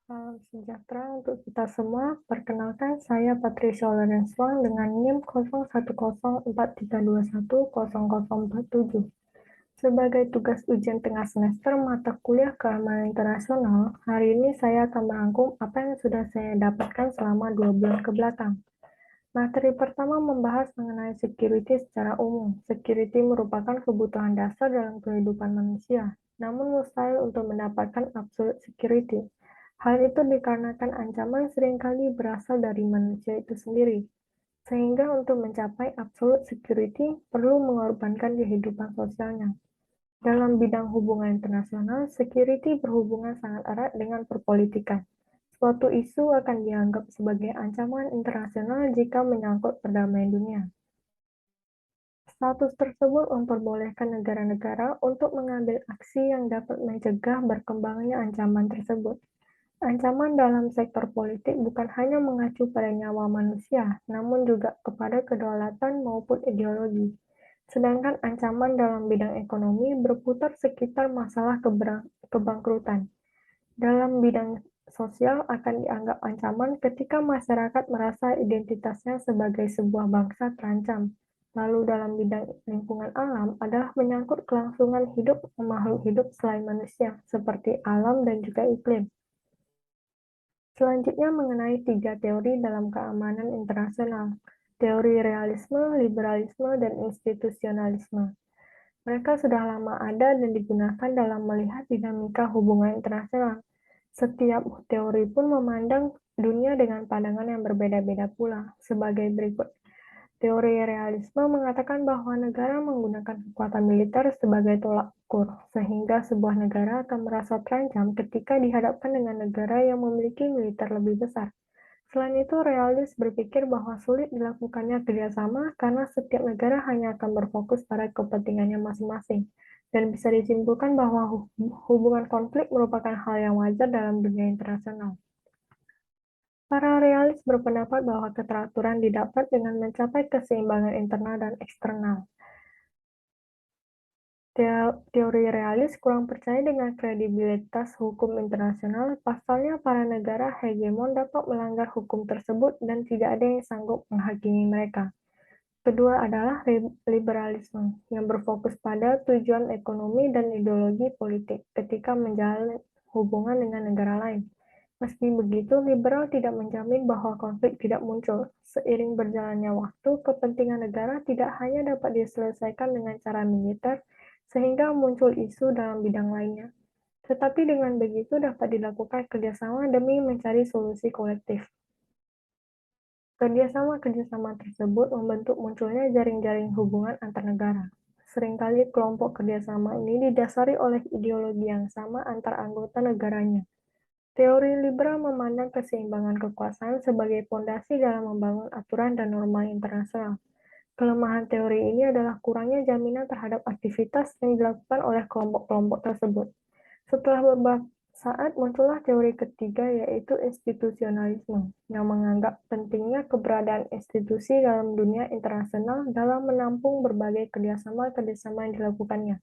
Salam sejahtera untuk kita semua. Perkenalkan, saya Patricia Lorenzwang dengan NIM 010432100047. Sebagai tugas ujian tengah semester mata kuliah keamanan internasional, hari ini saya akan merangkum apa yang sudah saya dapatkan selama 2 bulan ke belakang. Materi pertama membahas mengenai security secara umum. Security merupakan kebutuhan dasar dalam kehidupan manusia, namun mustahil untuk mendapatkan absolute security. Hal itu dikarenakan ancaman seringkali berasal dari manusia itu sendiri, sehingga untuk mencapai absolute security perlu mengorbankan kehidupan sosialnya. Dalam bidang hubungan internasional, security berhubungan sangat erat dengan perpolitikan. Suatu isu akan dianggap sebagai ancaman internasional jika menyangkut perdamaian dunia. Status tersebut memperbolehkan negara-negara untuk mengambil aksi yang dapat mencegah berkembangnya ancaman tersebut. Ancaman dalam sektor politik bukan hanya mengacu pada nyawa manusia, namun juga kepada kedaulatan maupun ideologi. Sedangkan ancaman dalam bidang ekonomi berputar sekitar masalah kebangkrutan. Dalam bidang sosial akan dianggap ancaman ketika masyarakat merasa identitasnya sebagai sebuah bangsa terancam. Lalu dalam bidang lingkungan alam adalah menyangkut kelangsungan hidup makhluk hidup selain manusia, seperti alam dan juga iklim. Selanjutnya mengenai 3 teori dalam keamanan internasional, teori realisme, liberalisme, dan institusionalisme. Mereka sudah lama ada dan digunakan dalam melihat dinamika hubungan internasional. Setiap teori pun memandang dunia dengan pandangan yang berbeda-beda pula, sebagai berikut. Teori realisme mengatakan bahwa negara menggunakan kekuatan militer sebagai tolak ukur, sehingga sebuah negara akan merasa terancam ketika dihadapkan dengan negara yang memiliki militer lebih besar. Selain itu, realis berpikir bahwa sulit dilakukannya kerjasama karena setiap negara hanya akan berfokus pada kepentingannya masing-masing, dan bisa disimpulkan bahwa hubungan konflik merupakan hal yang wajar dalam dunia internasional. Para realis berpendapat bahwa keteraturan didapat dengan mencapai keseimbangan internal dan eksternal. Teori realis kurang percaya dengan kredibilitas hukum internasional, pasalnya para negara hegemon dapat melanggar hukum tersebut dan tidak ada yang sanggup menghakimi mereka. Kedua adalah liberalisme, yang berfokus pada tujuan ekonomi dan ideologi politik ketika menjalin hubungan dengan negara lain. Meski begitu, liberal tidak menjamin bahwa konflik tidak muncul. Seiring berjalannya waktu, kepentingan negara tidak hanya dapat diselesaikan dengan cara militer, sehingga muncul isu dalam bidang lainnya. Tetapi dengan begitu dapat dilakukan kerjasama demi mencari solusi kolektif. Kerjasama-kerjasama tersebut membentuk munculnya jaring-jaring hubungan antar negara. Seringkali kelompok kerjasama ini didasari oleh ideologi yang sama antar anggota negaranya. Teori liberal memandang keseimbangan kekuasaan sebagai fondasi dalam membangun aturan dan norma internasional. Kelemahan teori ini adalah kurangnya jaminan terhadap aktivitas yang dilakukan oleh kelompok-kelompok tersebut. Setelah beberapa saat muncullah teori ketiga, yaitu institusionalisme, yang menganggap pentingnya keberadaan institusi dalam dunia internasional dalam menampung berbagai kerjasama-kerjasama yang dilakukannya.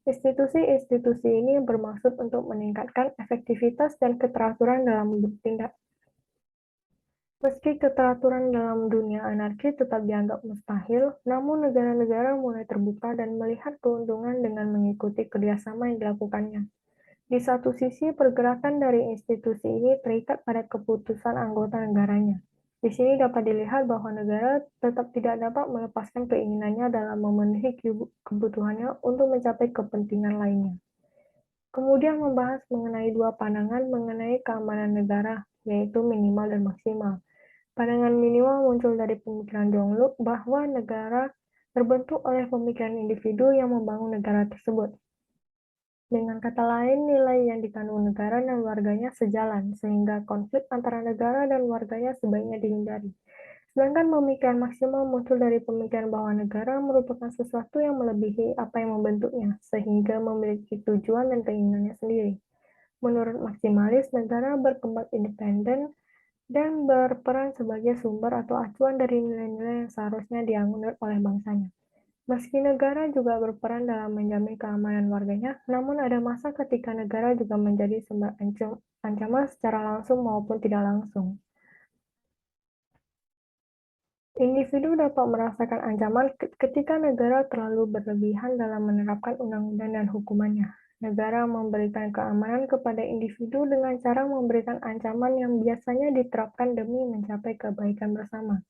Institusi-institusi ini bermaksud untuk meningkatkan efektivitas dan keteraturan dalam bertindak. Meski keteraturan dalam dunia anarki tetap dianggap mustahil, namun negara-negara mulai terbuka dan melihat keuntungan dengan mengikuti kerjasama yang dilakukannya. Di satu sisi, pergerakan dari institusi ini terikat pada keputusan anggota negaranya. Di sini dapat dilihat bahwa negara tetap tidak dapat melepaskan keinginannya dalam memenuhi kebutuhannya untuk mencapai kepentingan lainnya. Kemudian membahas mengenai 2 pandangan mengenai keamanan negara, yaitu minimal dan maksimal. Pandangan minimal muncul dari pemikiran John Locke bahwa negara terbentuk oleh pemikiran individu yang membangun negara tersebut. Dengan kata lain, nilai yang dikandung negara dan warganya sejalan, sehingga konflik antara negara dan warganya sebaiknya dihindari. Sedangkan pemikiran maksimal muncul dari pemikiran bahwa negara merupakan sesuatu yang melebihi apa yang membentuknya, sehingga memiliki tujuan dan keinginannya sendiri. Menurut maksimalis, negara berkembang independen dan berperan sebagai sumber atau acuan dari nilai-nilai yang seharusnya dianut oleh bangsanya. Meski negara juga berperan dalam menjamin keamanan warganya, namun ada masa ketika negara juga menjadi sumber ancaman secara langsung maupun tidak langsung. Individu dapat merasakan ancaman ketika negara terlalu berlebihan dalam menerapkan undang-undang dan hukumannya. Negara memberikan keamanan kepada individu dengan cara memberikan ancaman yang biasanya diterapkan demi mencapai kebaikan bersama.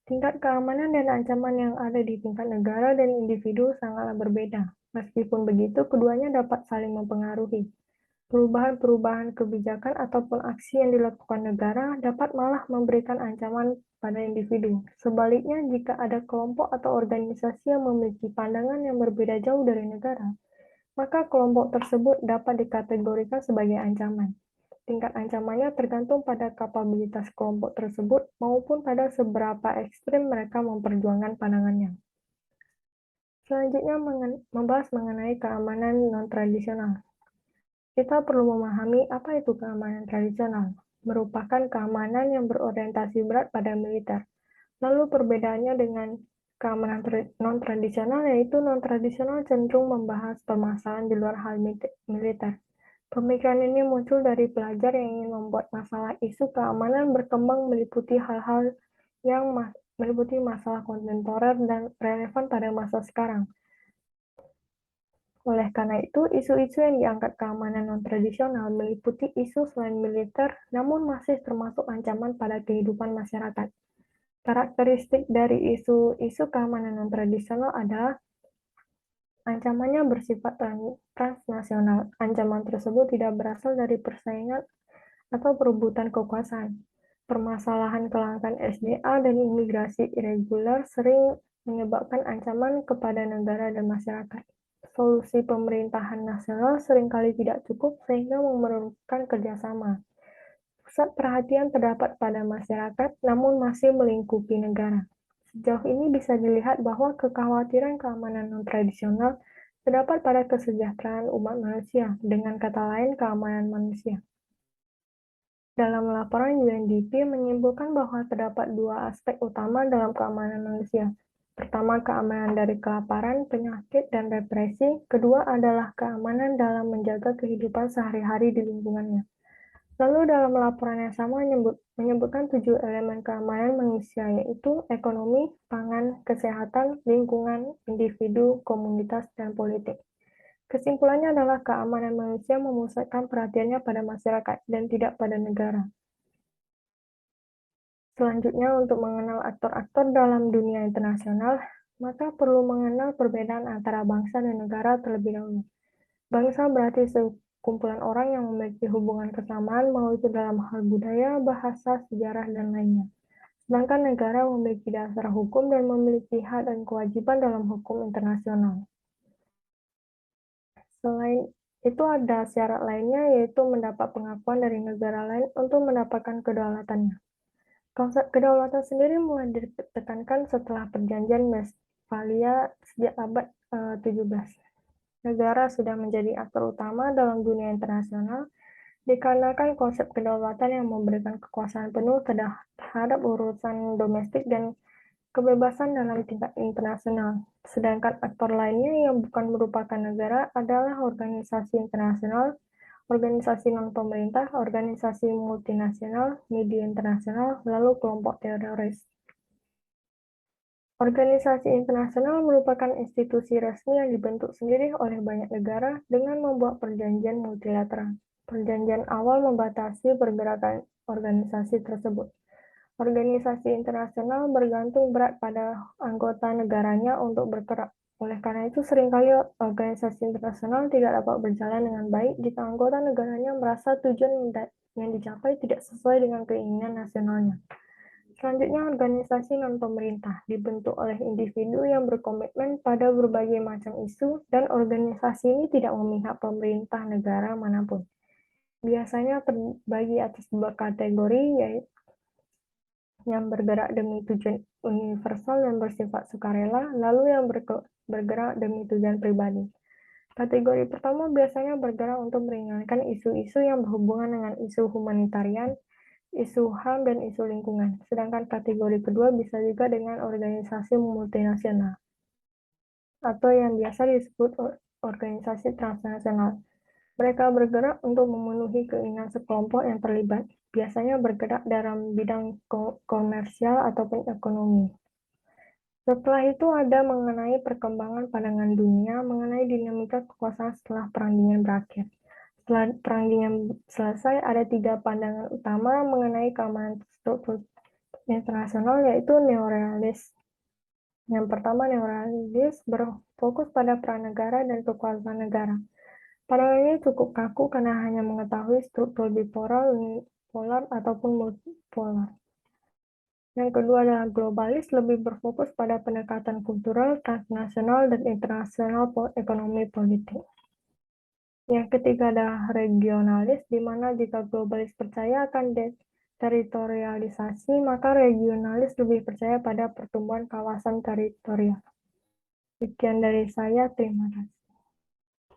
Tingkat keamanan dan ancaman yang ada di tingkat negara dan individu sangatlah berbeda. Meskipun begitu, keduanya dapat saling mempengaruhi. Perubahan-perubahan kebijakan ataupun aksi yang dilakukan negara dapat malah memberikan ancaman pada individu. Sebaliknya, jika ada kelompok atau organisasi yang memiliki pandangan yang berbeda jauh dari negara, maka kelompok tersebut dapat dikategorikan sebagai ancaman. Tingkat ancamannya tergantung pada kapabilitas kelompok tersebut maupun pada seberapa ekstrim mereka memperjuangkan pandangannya. Selanjutnya, membahas mengenai keamanan non-tradisional. Kita perlu memahami apa itu keamanan tradisional, merupakan keamanan yang berorientasi berat pada militer. Lalu perbedaannya dengan keamanan non-tradisional, yaitu non-tradisional cenderung membahas permasalahan di luar hal militer. Pemikiran ini muncul dari pelajar yang ingin membuat masalah isu keamanan berkembang meliputi hal-hal yang meliputi masalah kontemporer dan relevan pada masa sekarang. Oleh karena itu, isu-isu yang diangkat keamanan non-tradisional meliputi isu selain militer, namun masih termasuk ancaman pada kehidupan masyarakat. Karakteristik dari isu-isu keamanan non-tradisional adalah ancamannya bersifat transnasional. Ancaman tersebut tidak berasal dari persaingan atau perebutan kekuasaan. Permasalahan kelangkaan SDA dan imigrasi irregular sering menyebabkan ancaman kepada negara dan masyarakat. Solusi pemerintahan nasional seringkali tidak cukup sehingga memerlukan kerjasama. Pusat perhatian terdapat pada masyarakat, namun masih melingkupi negara. Sejauh ini bisa dilihat bahwa kekhawatiran keamanan non-tradisional terdapat pada kesejahteraan umat manusia, dengan kata lain keamanan manusia. Dalam laporan UNDP menyimpulkan bahwa terdapat dua aspek utama dalam keamanan manusia. Pertama, keamanan dari kelaparan, penyakit, dan represi. Kedua adalah keamanan dalam menjaga kehidupan sehari-hari di lingkungannya. Lalu dalam laporan yang sama menyebutkan 7 elemen keamanan manusia, yaitu ekonomi, pangan, kesehatan, lingkungan, individu, komunitas, dan politik. Kesimpulannya adalah keamanan manusia memusatkan perhatiannya pada masyarakat dan tidak pada negara. Selanjutnya, untuk mengenal aktor-aktor dalam dunia internasional, maka perlu mengenal perbedaan antara bangsa dan negara terlebih dahulu. Bangsa berarti sekumpulan orang yang memiliki hubungan kesamaan, mau itu dalam hal budaya, bahasa, sejarah, dan lainnya. Sedangkan negara memiliki dasar hukum dan memiliki hak dan kewajiban dalam hukum internasional. Selain itu ada syarat lainnya, yaitu mendapat pengakuan dari negara lain untuk mendapatkan kedaulatannya. Konsep kedaulatan sendiri mulai ditekankan setelah perjanjian Westphalia sejak abad 17. Negara sudah menjadi aktor utama dalam dunia internasional dikarenakan konsep kedaulatan yang memberikan kekuasaan penuh terhadap urusan domestik dan kebebasan dalam tingkat internasional. Sedangkan aktor lainnya yang bukan merupakan negara adalah organisasi internasional, organisasi non-pemerintah, organisasi multinasional, media internasional, lalu kelompok teroris. Organisasi internasional merupakan institusi resmi yang dibentuk sendiri oleh banyak negara dengan membuat perjanjian multilateral. Perjanjian awal membatasi pergerakan organisasi tersebut. Organisasi internasional bergantung berat pada anggota negaranya untuk bergerak. Oleh karena itu, seringkali organisasi internasional tidak dapat berjalan dengan baik jika anggota negaranya merasa tujuan yang dicapai tidak sesuai dengan keinginan nasionalnya. Selanjutnya, organisasi non-pemerintah dibentuk oleh individu yang berkomitmen pada berbagai macam isu, dan organisasi ini tidak memihak pemerintah negara manapun. Biasanya terbagi atas dua kategori, yaitu yang bergerak demi tujuan universal dan bersifat sukarela, lalu yang bergerak demi tujuan pribadi. Kategori pertama biasanya bergerak untuk meringankan isu-isu yang berhubungan dengan isu humanitarian, isu HAM, dan isu lingkungan. Sedangkan kategori kedua bisa juga dengan organisasi multinasional. atau yang biasa disebut organisasi transnasional. Mereka bergerak untuk memenuhi keinginan sekelompok yang terlibat, biasanya bergerak dalam bidang komersial ataupun ekonomi. Setelah itu ada mengenai perkembangan pandangan dunia mengenai dinamika kekuasaan setelah Perang Dingin berakhir. Setelah Perang Dingin selesai, ada 3 pandangan utama mengenai keamanan struktur internasional, yaitu neorealis. Yang pertama, neorealis berfokus pada peran negara dan kekuasaan negara. Pandangan ini cukup kaku karena hanya mengetahui struktur bipolar, unipolar, ataupun multipolar. Yang kedua adalah globalis, lebih berfokus pada pendekatan kultural, transnasional, dan internasional ekonomi politik. Yang ketiga adalah regionalis, di mana jika globalis percaya akan teritorialisasi, maka regionalis lebih percaya pada pertumbuhan kawasan teritorial. Sekian dari saya, terima kasih.